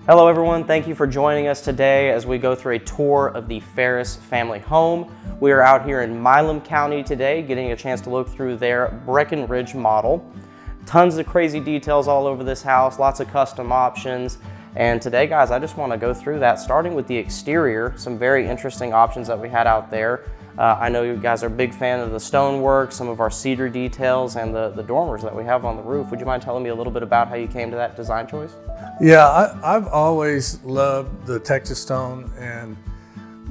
Hello everyone, thank you for joining us today as we go through a tour of the Farris family home. We are out here in Milam County today getting a chance to look through their Breckenridge model. Tons of crazy details all over this house, lots of custom options. And today guys, I just want to go through that starting with the exterior, some very interesting options that we had out there. I know you guys are a big fan of the stonework, some of our cedar details, and the dormers that we have on the roof. Would you mind telling me a little bit about how you came to that design choice? Yeah, I've always loved the Texas stone, and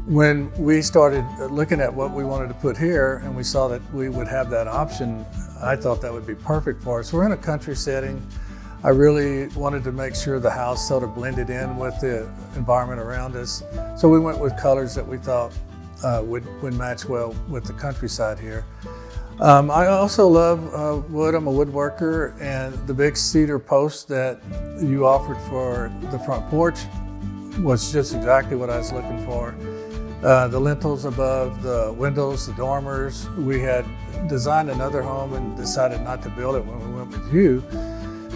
when we started looking at what we wanted to put here and we saw that we would have that option, I thought that would be perfect for us. We're in a country setting. I really wanted to make sure the house sort of blended in with the environment around us. So we went with colors that we thought would match well with the countryside here. I also love wood. I'm a woodworker, and the big cedar post that you offered for the front porch was just exactly what I was looking for. The lintels above the windows, the dormers. We had designed another home and decided not to build it when we went with you,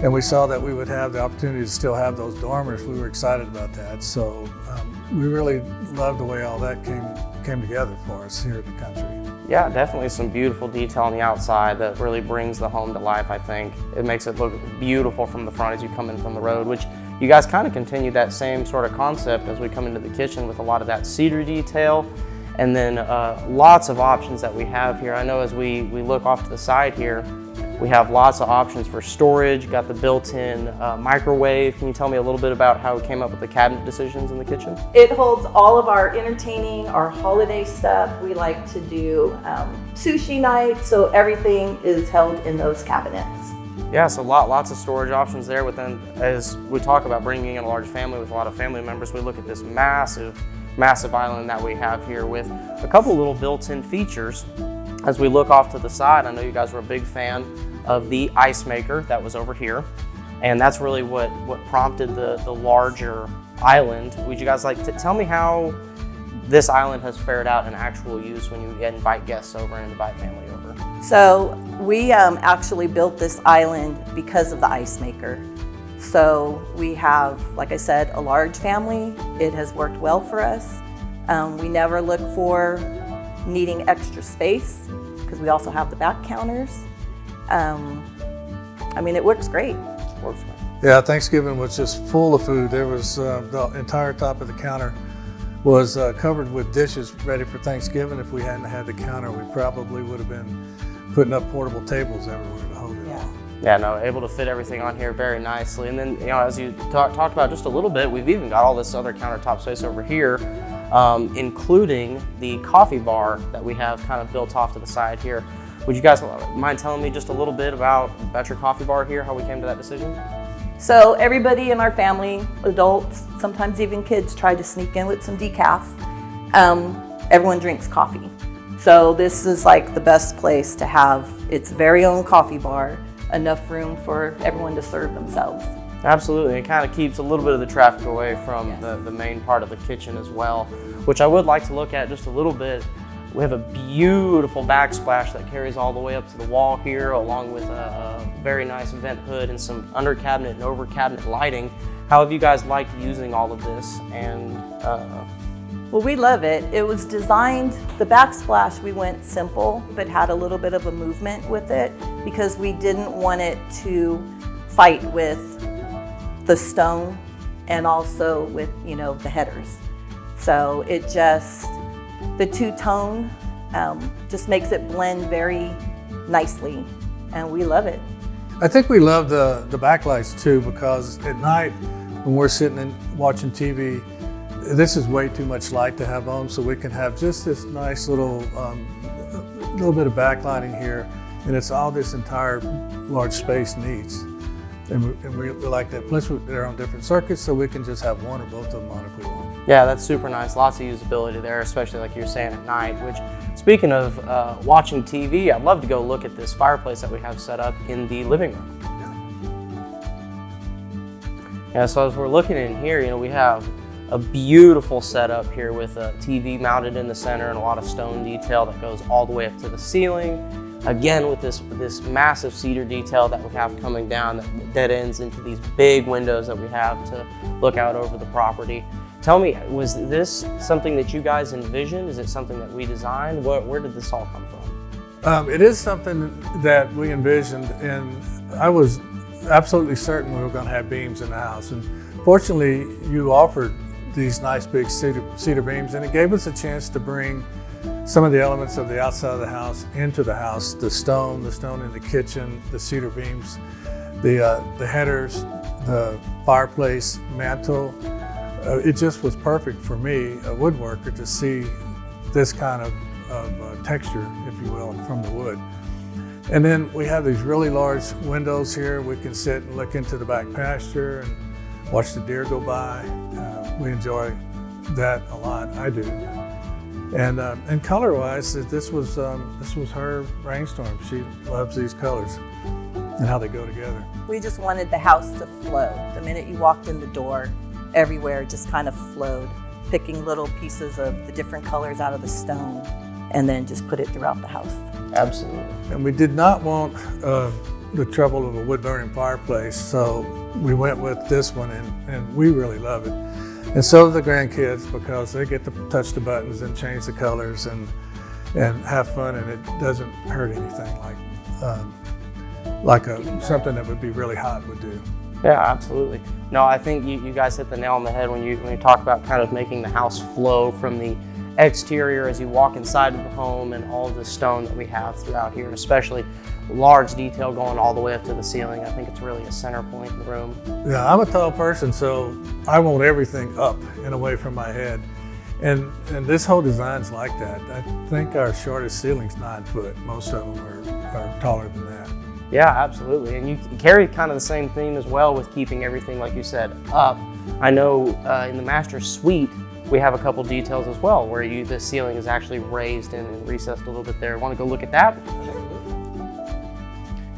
and we saw that we would have the opportunity to still have those dormers. We were excited about that, so we really loved the way all that came together for us here in the country. Yeah, definitely some beautiful detail on the outside that really brings the home to life, I think. It makes it look beautiful from the front as you come in from the road, which you guys kind of continue that same sort of concept as we come into the kitchen with a lot of that cedar detail. And then lots of options that we have here. I know as we look off to the side here, we have lots of options for storage, got the built-in microwave. Can you tell me a little bit about how we came up with the cabinet decisions in the kitchen? It holds all of our entertaining, our holiday stuff. We like to do sushi nights, so everything is held in those cabinets. Yeah, so lots of storage options there. Within, as we talk about bringing in a large family with a lot of family members, we look at this massive island that we have here with a couple little built-in features. As we look off to the side, I know you guys were a big fan of the ice maker that was over here, and that's really what prompted the larger island. Would you guys like to tell me how this island has fared out in actual use when you invite guests over and invite family over? So we actually built this island because of the ice maker. So we have, like I said, a large family. It has worked well for us. We never look for needing extra space because we also have the back counters. I mean, it works great. Works great. Yeah, Thanksgiving was just full of food. There was the entire top of the counter was covered with dishes ready for Thanksgiving. If we hadn't had the counter, we probably would have been putting up portable tables everywhere to hold it all. Yeah, no, able to fit everything on here very nicely. And then, you know, as you talked about just a little bit, we've even got all this other countertop space over here, including the coffee bar that we have kind of built off to the side here. Would you guys mind telling me just a little bit about your coffee bar here, how we came to that decision? So everybody in our family, adults, sometimes even kids, try to sneak in with some decaf. Everyone drinks coffee. So this is like the best place to have its very own coffee bar, enough room for everyone to serve themselves. Absolutely, it kind of keeps a little bit of the traffic away from the main part of the kitchen as well, which I would like to look at just a little bit. We have a beautiful backsplash that carries all the way up to the wall here, along with a very nice vent hood and some under cabinet and over cabinet lighting. How have you guys liked using all of this? And well, we love it. It was designed, the backsplash, we went simple, but had a little bit of a movement with it because we didn't want it to fight with the stone and also with, you know, the headers. So it just, the two-tone just makes it blend very nicely, and we love it. I think we love the backlights too, because at night when we're sitting and watching TV, this is way too much light to have on, so we can have just this nice little bit of backlighting here, and it's all this entire large space needs. And we like that. Plus, they're on different circuits, so we can just have one or both of them on if we want. Yeah, that's super nice. Lots of usability there, especially like you're saying at night, which, speaking of watching TV, I'd love to go look at this fireplace that we have set up in the living room. Yeah, so as we're looking in here, you know, we have a beautiful setup here with a TV mounted in the center and a lot of stone detail that goes all the way up to the ceiling. again with this massive cedar detail that we have coming down that dead ends into these big windows that we have to look out over the property. Tell me, was this something that you guys envisioned? Is it something that we designed? Where did this all come from? It is something that we envisioned, and I was absolutely certain we were going to have beams in the house. And fortunately, you offered these nice big cedar beams, and it gave us a chance to bring some of the elements of the outside of the house into the house. The stone in the kitchen, the cedar beams, the headers, the fireplace, mantle. It just was perfect for me, a woodworker, to see this kind of texture, if you will, from the wood. And then we have these really large windows here. We can sit and look into the back pasture and watch the deer go by. We enjoy that a lot. I do. And color-wise, this was her brainstorm. She loves these colors and how they go together. We just wanted the house to flow. The minute you walked in the door, everywhere just kind of flowed, picking little pieces of the different colors out of the stone and then just put it throughout the house. Absolutely. And we did not want the trouble of a wood-burning fireplace, so we went with this one, and we really love it. And so do the grandkids, because they get to touch the buttons and change the colors and have fun, and it doesn't hurt anything like something that would be really hot would do. Yeah, absolutely. No, I think you guys hit the nail on the head when you talk about kind of making the house flow from the exterior as you walk inside of the home, and all the stone that we have throughout here, especially large detail going all the way up to the ceiling. I think it's really a center point in the room. Yeah, I'm a tall person, so I want everything up and away from my head. And this whole design's like that. I think our shortest ceiling's 9 foot. Most of them are taller than that. Yeah, absolutely. And you carry kind of the same theme as well with keeping everything, like you said, up. I know in the master suite, we have a couple details as well where the ceiling is actually raised and recessed a little bit there. Want to go look at that?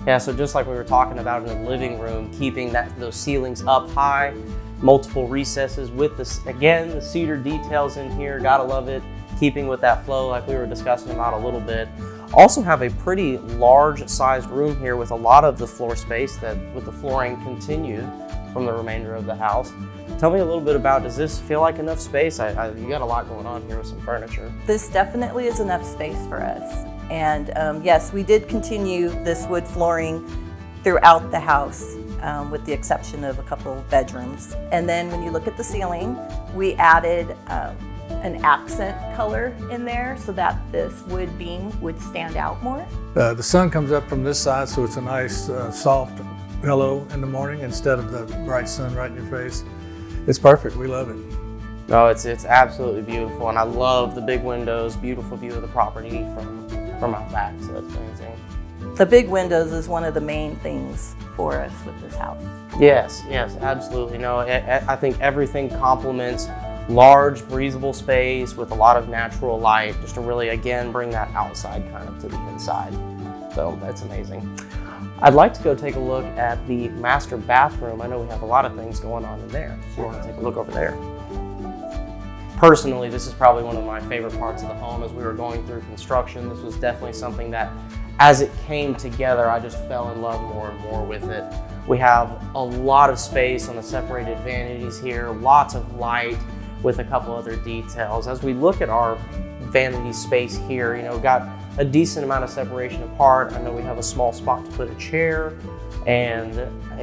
Yeah, so just like we were talking about in the living room, keeping those ceilings up high, multiple recesses with the cedar details in here, gotta love it. Keeping with that flow like we were discussing about a little bit. Also have a pretty large sized room here with a lot of the floor space that with the flooring continued from the remainder of the house. Tell me a little bit about, does this feel like enough space? You got a lot going on here with some furniture. This definitely is enough space for us. And yes, we did continue this wood flooring throughout the house with the exception of a couple bedrooms. And then when you look at the ceiling, we added an accent color in there so that this wood beam would stand out more. The sun comes up from this side, so it's a nice soft hello in the morning instead of the bright sun right in your face. It's perfect. We love it. No, it's absolutely beautiful, and I love the big windows, beautiful view of the property from out back, so that's amazing. The big windows is one of the main things for us with this house. Yes, absolutely. No, I think everything complements large, breathable space with a lot of natural light, just to really, again, bring that outside kind of to the inside. So that's amazing. I'd like to go take a look at the master bathroom. I know we have a lot of things going on in there, so we're going to take a look over there. Personally, this is probably one of my favorite parts of the home. As we were going through construction, this was definitely something that, as it came together, I just fell in love more and more with it. We have a lot of space on the separated vanities here, lots of light with a couple other details. As we look at our vanity space here, got a decent amount of separation apart. I know we have a small spot to put a chair, and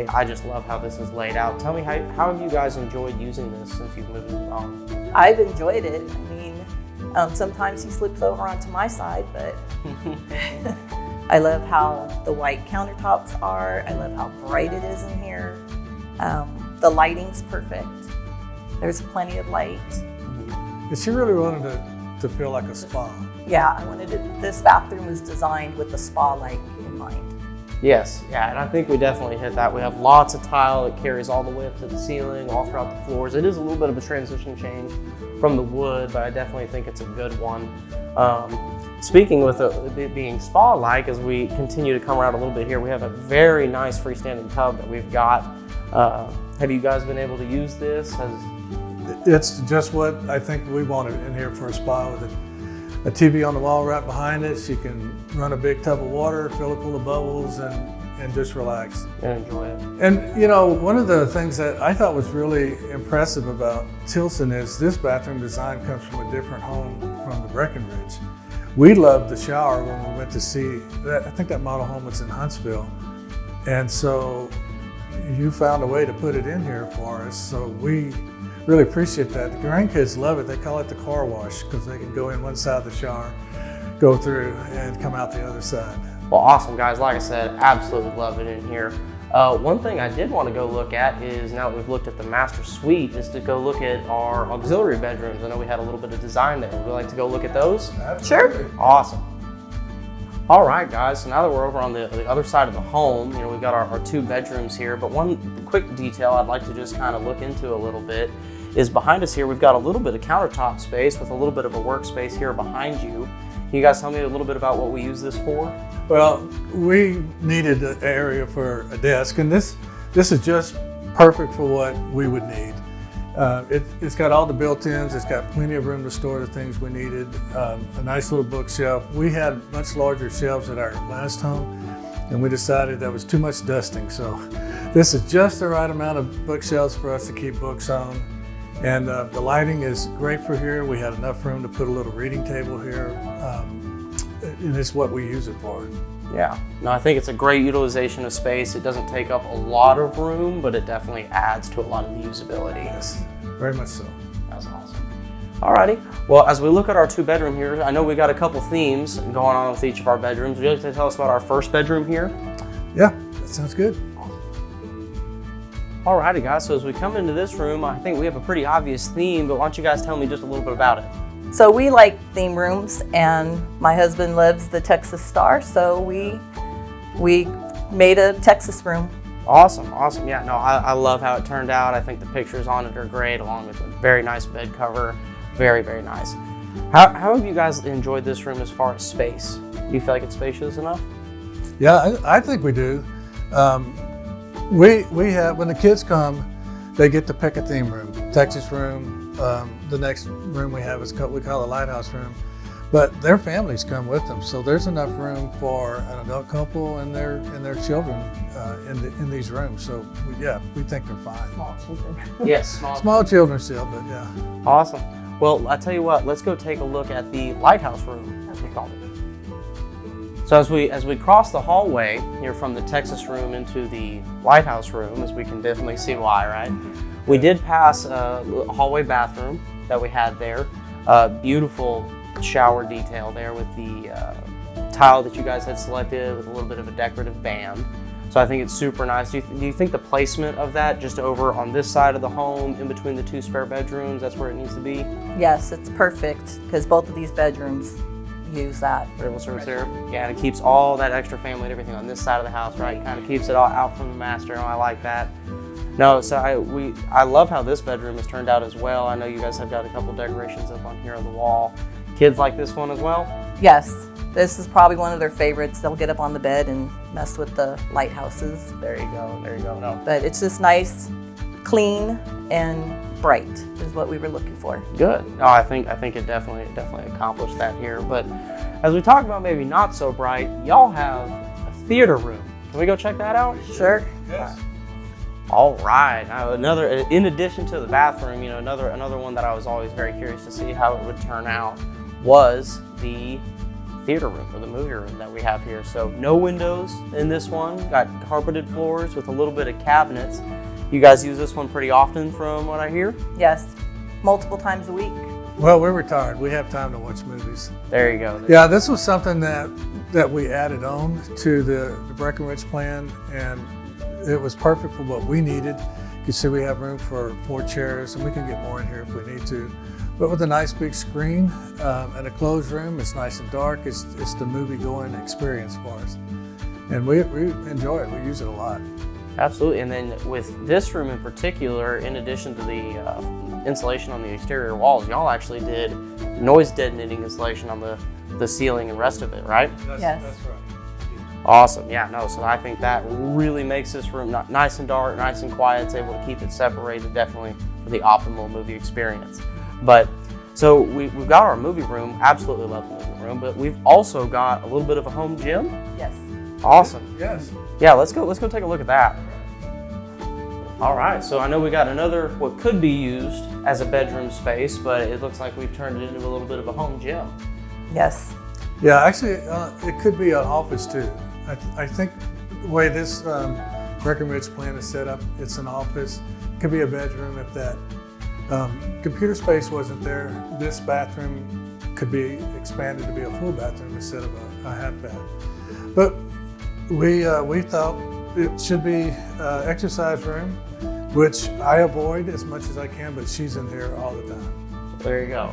I just love how this is laid out. Tell me, how have you guys enjoyed using this since you've moved on? I've enjoyed it. I mean, sometimes he slips over onto my side, but I love how the white countertops are. I love how bright it is in here. The lighting's perfect. There's plenty of light. And she really wanted to feel like a spa. Yeah, I wanted it. This bathroom was designed with the spa-like in mind. Yes, yeah, and I think we definitely hit that. We have lots of tile that carries all the way up to the ceiling, all throughout the floors. It is a little bit of a transition change from the wood, but I definitely think it's a good one. Speaking with it being spa-like, as we continue to come around a little bit here, we have a very nice freestanding tub that we've got. Have you guys been able to use this? It's just what I think we wanted in here for a spa with it. a TV on the wall right behind us. You can run a big tub of water, fill it full of bubbles, and just relax. And enjoy it. And you know, one of the things that I thought was really impressive about Tilson is this bathroom design comes from a different home from the Breckenridge. We loved the shower when we went to see that. I think that model home was in Huntsville. And so you found a way to put it in here for us. So we really appreciate that. The grandkids love it. They call it the car wash because they can go in one side of the shower, go through, and come out the other side. Well, awesome, guys. Like I said, absolutely love it in here. One thing I did want to go look at is, now that we've looked at the master suite, is to go look at our auxiliary bedrooms. I know we had a little bit of design there. Would you like to go look at those? Sure. Awesome. All right, guys, so now that we're over on the other side of the home, you know, we've got our 2 bedrooms here, but one quick detail I'd like to just kind of look into a little bit is behind us here, we've got a little bit of countertop space with a little bit of a workspace here behind you. Can you guys tell me a little bit about what we use this for? Well, we needed an area for a desk, and this is just perfect for what we would need. It's got all the built-ins, it's got plenty of room to store the things we needed, a nice little bookshelf. We had much larger shelves at our last home, and we decided that was too much dusting. So this is just the right amount of bookshelves for us to keep books on. And the lighting is great for here. We had enough room to put a little reading table here, and it's what we use it for. Yeah, no, I think it's a great utilization of space. It doesn't take up a lot of room, but it definitely adds to a lot of the usability. Yes, very much so. That's awesome. Alrighty, well, as we look at our 2 bedroom here, I know we got a couple themes going on with each of our bedrooms. Would you like to tell us about our first bedroom here? Yeah, that sounds good. Alrighty, guys, so as we come into this room, I think we have a pretty obvious theme, but why don't you guys tell me just a little bit about it? So we like theme rooms, and my husband loves the Texas Star, so we made a Texas room. Awesome, awesome. Yeah, no, I love how it turned out. I think the pictures on it are great, along with a very nice bed cover. Very, very nice. How have you guys enjoyed this room as far as space? Do you feel like it's spacious enough? Yeah, I think we do. We have, when the kids come, they get to pick a theme room. Texas room. The next room we have is we call a lighthouse room, but their families come with them, so there's enough room for an adult couple and their children in these rooms. So we think they're fine. Small children. Yes, small children still, but yeah. Awesome. Well, I tell you what, let's go take a look at the lighthouse room, as we called it. So as we cross the hallway here from the Texas room into the lighthouse room, as we can definitely see why, right? We did pass a hallway bathroom that we had there. Beautiful shower detail there with the tile that you guys had selected with a little bit of a decorative band. So I think it's super nice. Do you think the placement of that just over on this side of the home in between the 2 spare bedrooms, that's where it needs to be? Yes, it's perfect because both of these bedrooms use that. Table service here. Yeah, and it keeps all that extra family and everything on this side of the house, right? It kind of keeps it all out from the master, and I like that. No, so I love how this bedroom has turned out as well. I know you guys have got a couple decorations up on here on the wall. Kids like this one as well? Yes, this is probably one of their favorites. They'll get up on the bed and mess with the lighthouses. There you go, there you go. No. But it's just nice, clean, and bright is what we were looking for. Good. No, I think it definitely accomplished that here. But as we talk about maybe not so bright, y'all have a theater room. Can we go check that out? Sure. Yes. All right. Now in addition to the bathroom, you know, another one that I was always very curious to see how it would turn out was the theater room, or the movie room that we have here. So no windows in this one. Got carpeted floors with a little bit of cabinets. You guys use this one pretty often from what I hear? Yes, multiple times a week. Well, we're retired. We have time to watch movies. There you go. Yeah, this was something that we added on to the Breckenridge plan, and it was perfect for what we needed. You can see we have room for 4 chairs, and we can get more in here if we need to. But with a nice big screen and a closed room, it's nice and dark. It's the movie-going experience for us. And we enjoy it. We use it a lot. Absolutely. And then with this room in particular, in addition to the insulation on the exterior walls, y'all actually did noise deadening insulation on the ceiling and rest of it, right? Yes. That's right. Awesome. Yeah, no, so I think that really makes this room nice and dark, nice and quiet. It's able to keep it separated, definitely for the optimal movie experience. But So we've got our movie room, absolutely love the movie room, but we've also got a little bit of a home gym. Yes. Awesome. Yes. Yeah, let's go take a look at that. All right, so I know we got another, what could be used as a bedroom space, but it looks like we've turned it into a little bit of a home gym. Yes. Yeah, actually, it could be an office too. I think the way this Breckenridge plan is set up, it's an office. It could be a bedroom if that computer space wasn't there. This bathroom could be expanded to be a full bathroom instead of a half bath. But we thought it should be exercise room, which I avoid as much as I can, but she's in here all the time. There you go,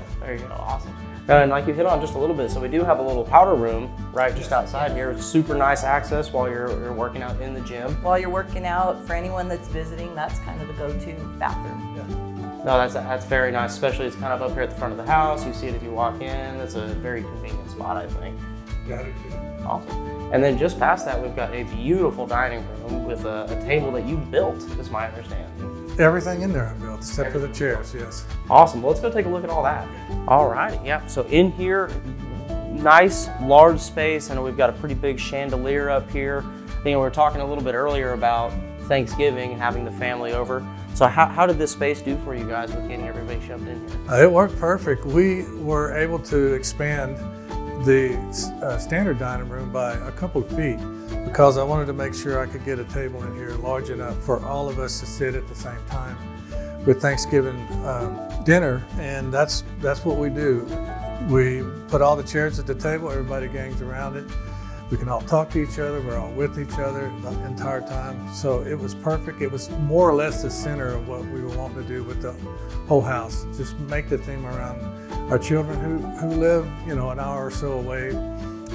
awesome. And like you hit on just a little bit, so we do have a little powder room right just outside here. It's super nice access while you're working out in the gym. While you're working out, for anyone that's visiting, that's kind of the go-to bathroom. Yeah. No, that's very nice, especially it's kind of up here at the front of the house. You see it as you walk in. It's a very convenient spot, I think. Got it too. Awesome. And then just past that, we've got a beautiful dining room with a table that you built, is my understanding. Everything in there I built, except for the chairs, yes. Awesome. Well, let's go take a look at all that. All righty. Yeah. So in here, nice, large space. I know we've got a pretty big chandelier up here. You know, we were talking a little bit earlier about Thanksgiving and having the family over. So how did this space do for you guys with getting everybody shoved in here? It worked perfect. We were able to expand the standard dining room by a couple of feet because I wanted to make sure I could get a table in here large enough for all of us to sit at the same time with Thanksgiving dinner, and that's what we do. We put all the chairs at the table, everybody gangs around it. We can all talk to each other, we're all with each other the entire time. So it was perfect. It was more or less the center of what we were wanting to do with the whole house. Just make the theme around our children who live, an hour or so away.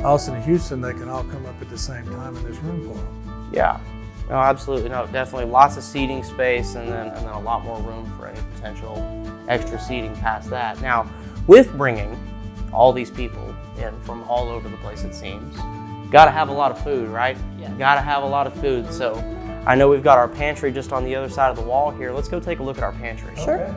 Austin and Houston, they can all come up at the same time and there's room for them. Yeah. No, absolutely. No, definitely lots of seating space and then a lot more room for any potential extra seating past that. Now, with bringing all these people in from all over the place, it seems, got to have a lot of food, right? Yes. Got to have a lot of food. So I know we've got our pantry just on the other side of the wall here. Let's go take a look at our pantry. Sure. Okay.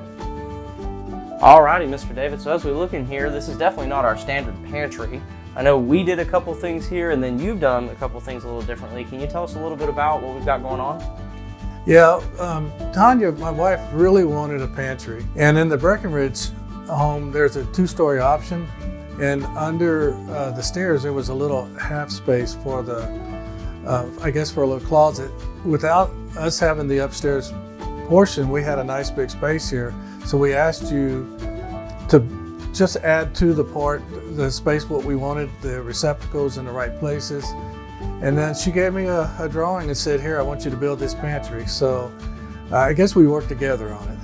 Alrighty, Mr. David. So as we look in here, this is definitely not our standard pantry. I know we did a couple things here and then you've done a couple things a little differently. Can you tell us a little bit about what we've got going on? Yeah, Tanya, my wife, really wanted a pantry. And in the Breckenridge home, there's a 2-story option. And under the stairs, there was a little half space for the, for a little closet. Without us having the upstairs portion, we had a nice big space here. So we asked you to just add to the space what we wanted, the receptacles in the right places. And then she gave me a drawing and said, here, I want you to build this pantry. So I guess we worked together on it.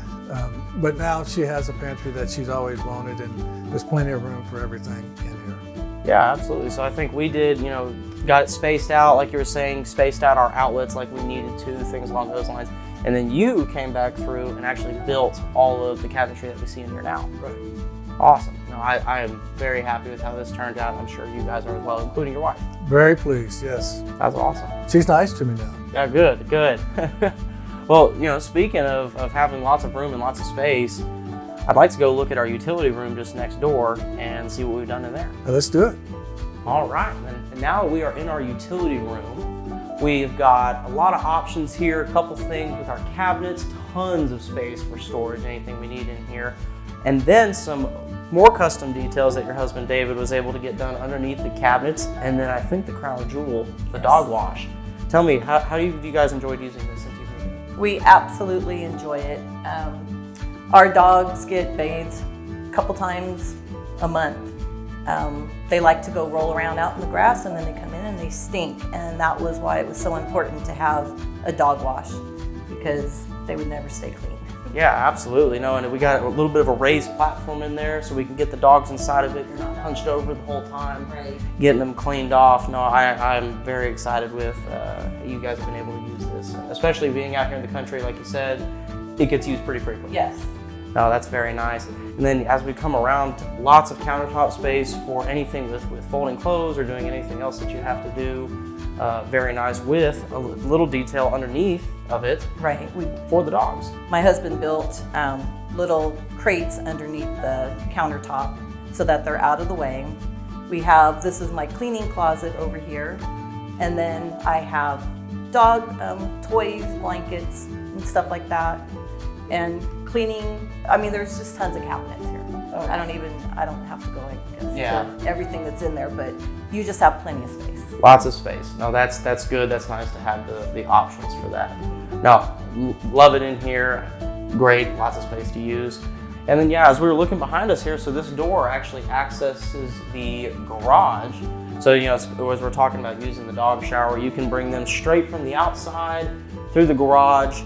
But now she has a pantry that she's always wanted, and there's plenty of room for everything in here. Yeah, absolutely. So I think we did, got it spaced out, like you were saying, spaced out our outlets like we needed to, things along those lines. And then you came back through and actually built all of the cabinetry that we see in here now. Right. Awesome. No, I am very happy with how this turned out. I'm sure you guys are as well, including your wife. Very pleased, yes. That's awesome. She's nice to me now. Yeah, good. Well, speaking of having lots of room and lots of space, I'd like to go look at our utility room just next door and see what we've done in there. Now, let's do it. All right, and now we are in our utility room. We've got a lot of options here, a couple things with our cabinets, tons of space for storage, anything we need in here, and then some more custom details that your husband David was able to get done underneath the cabinets, and then I think the crown jewel, the dog wash. Tell me, how have you guys enjoyed using this since you've moved in? We absolutely enjoy it. Our dogs get bathed a couple times a month. They like to go roll around out in the grass and then they come in and they stink. And that was why it was so important to have a dog wash, because they would never stay clean. Yeah, absolutely. No, and we got a little bit of a raised platform in there so we can get the dogs inside of it. You're not hunched over the whole time, Right. getting them cleaned off. No, I'm very excited with you guys have been able to use this, especially being out here in the country, like you said, it gets used pretty frequently. Yes. No, that's very nice. And then as we come around, lots of countertop space for anything with folding clothes or doing anything else that you have to do. Very nice with a little detail underneath of it Right. for the dogs. My husband built little crates underneath the countertop so that they're out of the way. This is my cleaning closet over here. And then I have dog toys, blankets, and stuff like that. And cleaning, there's just tons of cabinets here. Okay. I don't have to go, I guess, Yeah. to everything that's in there, but you just have plenty of space. Lots of space. No, that's good. That's nice to have the options for that. No, love it in here. Great, lots of space to use. And then as we were looking behind us here, so this door actually accesses the garage. So as we're talking about using the dog shower, you can bring them straight from the outside through the garage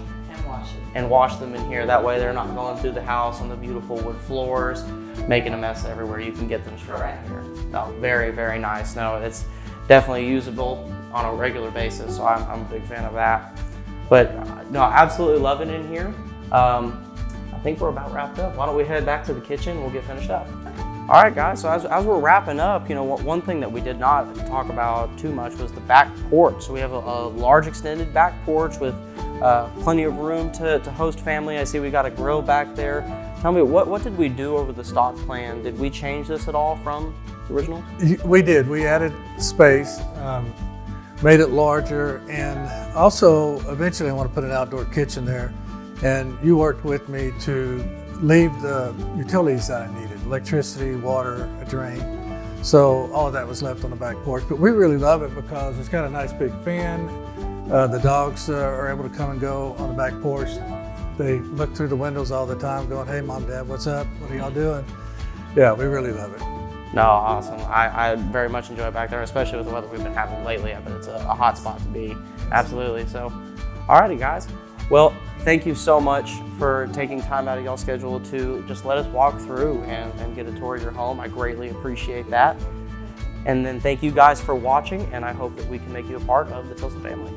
and wash them in here. That way they're not going through the house on the beautiful wood floors, making a mess everywhere. You can get them straight in here. No, very, very nice. No, it's definitely usable on a regular basis, so I'm a big fan of that. But no, absolutely love it in here. I think we're about wrapped up. Why don't we head back to the kitchen and we'll get finished up. All right, guys, so as we're wrapping up, one thing that we did not talk about too much was the back porch. So we have a large extended back porch with plenty of room to host family. I see we got a grill back there. Tell me, what did we do over the stock plan? Did we change this at all from the original? We did. We added space, made it larger, and also eventually I want to put an outdoor kitchen there. And you worked with me to leave the utilities that I needed, electricity, water, a drain. So all of that was left on the back porch. But we really love it because it's got a nice big fan. The dogs are able to come and go on the back porch. They look through the windows all the time going, "Hey, Mom, Dad, what's up? What are y'all doing?" Yeah, we really love it. No, awesome. I very much enjoy it back there, especially with the weather we've been having lately. But it's a hot spot to be, absolutely. So, alrighty, guys. Well, thank you so much for taking time out of y'all's schedule to just let us walk through and get a tour of your home. I greatly appreciate that. And then thank you guys for watching, and I hope that we can make you a part of the Tilson family.